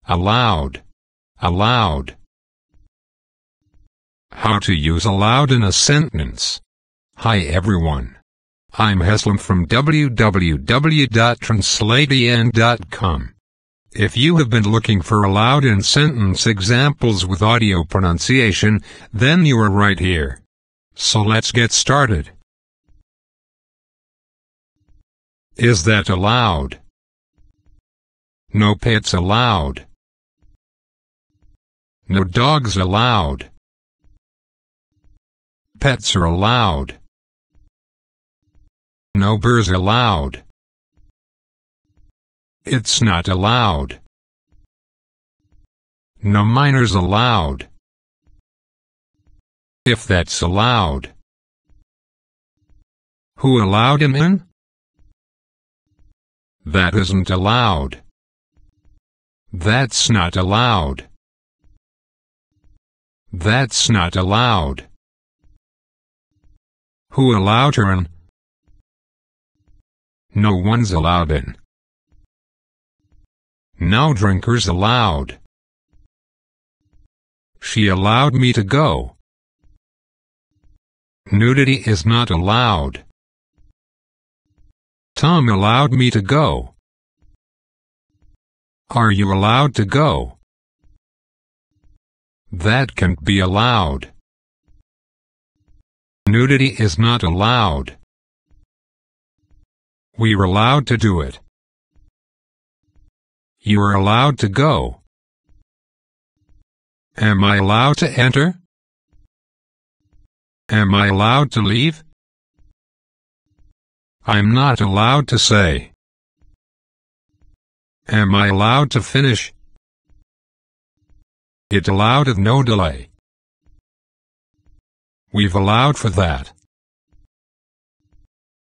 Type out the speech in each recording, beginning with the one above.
allowed, allowed. How to use allowed in a sentence. Hi everyone. I'm Heslam from www.translatein.com. If you have been looking for allowed in sentence examples with audio pronunciation, then you are right here. So let's get started. Is that allowed? No pets allowed. No dogs allowed. Pets are allowed. No burrs allowed. It's not allowed. No minors allowed. If that's allowed. Who allowed him in? That isn't allowed. That's not allowed. That's not allowed. Who allowed her in? No one's allowed in. No drinkers allowed. She allowed me to go. Nudity is not allowed. Tom allowed me to go. Are you allowed to go? That can't be allowed. Nudity is not allowed. We're allowed to do it. You're allowed to go. Am I allowed to enter? Am I allowed to leave? I'm not allowed to say. Am I allowed to finish? It allowed of no delay. We've allowed for that.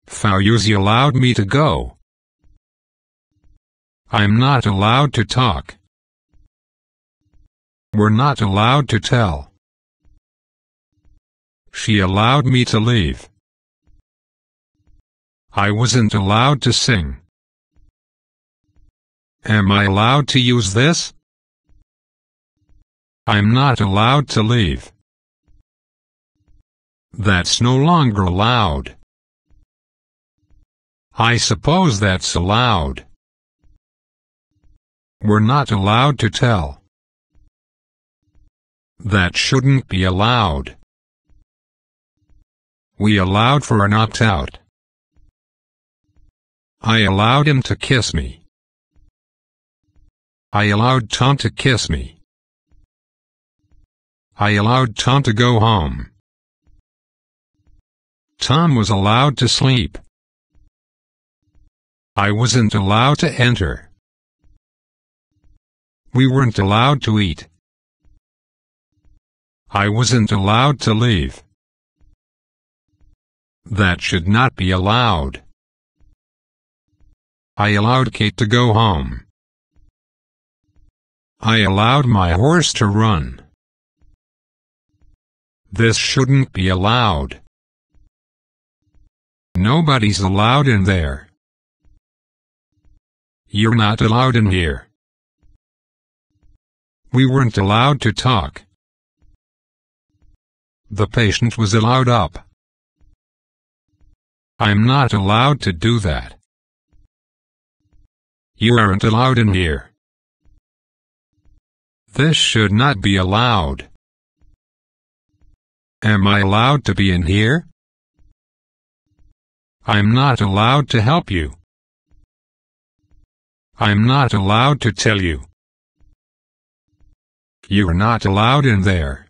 Fauzi allowed me to go. I'm not allowed to talk. We're not allowed to tell. She allowed me to leave. I wasn't allowed to sing. Am I allowed to use this? I'm not allowed to leave. That's no longer allowed. I suppose that's allowed. We're not allowed to tell. That shouldn't be allowed. We allowed for an opt-out. I allowed him to kiss me. I allowed Tom to kiss me. I allowed Tom to go home. Tom was allowed to sleep. I wasn't allowed to enter. We weren't allowed to eat. I wasn't allowed to leave. That should not be allowed. I allowed Kate to go home. I allowed my horse to run. This shouldn't be allowed. Nobody's allowed in there. You're not allowed in here. We weren't allowed to talk. The patient was allowed up. I'm not allowed to do that. You aren't allowed in here. This should not be allowed. Am I allowed to be in here? I'm not allowed to help you. I'm not allowed to tell you. You're not allowed in there.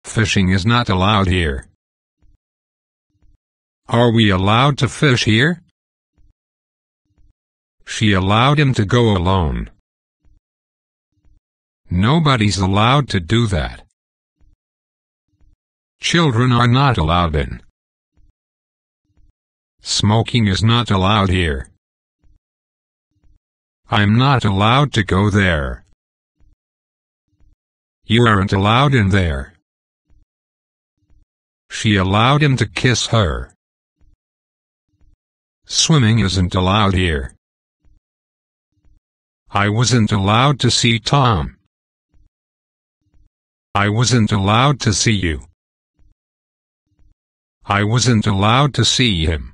Fishing is not allowed here. Are we allowed to fish here? She allowed him to go alone. Nobody's allowed to do that. Children are not allowed in. Smoking is not allowed here. I'm not allowed to go there. You aren't allowed in there. She allowed him to kiss her. Swimming isn't allowed here. I wasn't allowed to see Tom. I wasn't allowed to see you. I wasn't allowed to see him.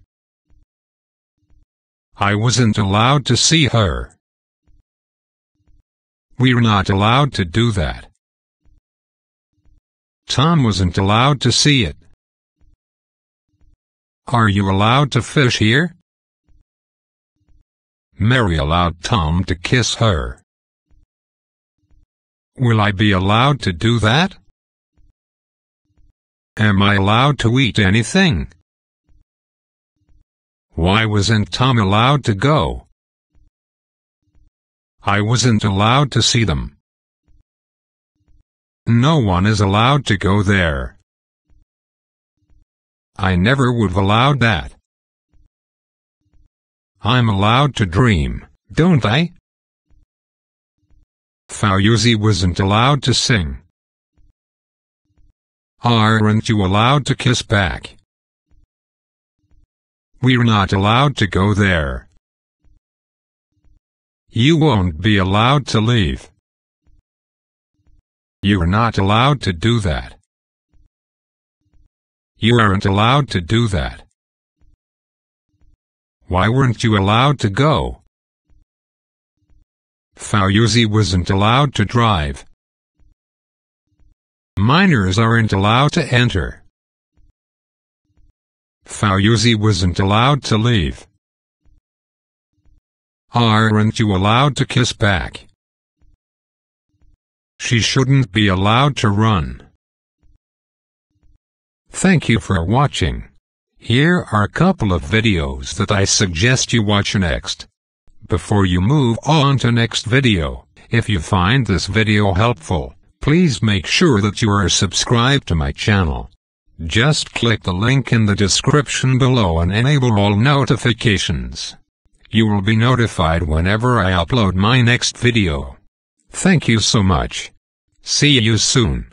I wasn't allowed to see her. We're not allowed to do that. Tom wasn't allowed to see it. Are you allowed to fish here? Mary allowed Tom to kiss her. Will I be allowed to do that? Am I allowed to eat anything? Why wasn't Tom allowed to go? I wasn't allowed to see them. No one is allowed to go there. I never would have allowed that. I'm allowed to dream, don't I? Fauzi wasn't allowed to sing. Aren't you allowed to kiss back? We're not allowed to go there. You won't be allowed to leave. You're not allowed to do that. You aren't allowed to do that. Why weren't you allowed to go? Fauzi wasn't allowed to drive. Minors aren't allowed to enter. Fauzi wasn't allowed to leave. Aren't you allowed to kiss back? She shouldn't be allowed to run. Thank you for watching. Here are a couple of videos that I suggest you watch next. Before you move on to next video, if you find this video helpful, please make sure that you are subscribed to my channel. Just click the link in the description below and enable all notifications. You will be notified whenever I upload my next video. Thank you so much. See you soon.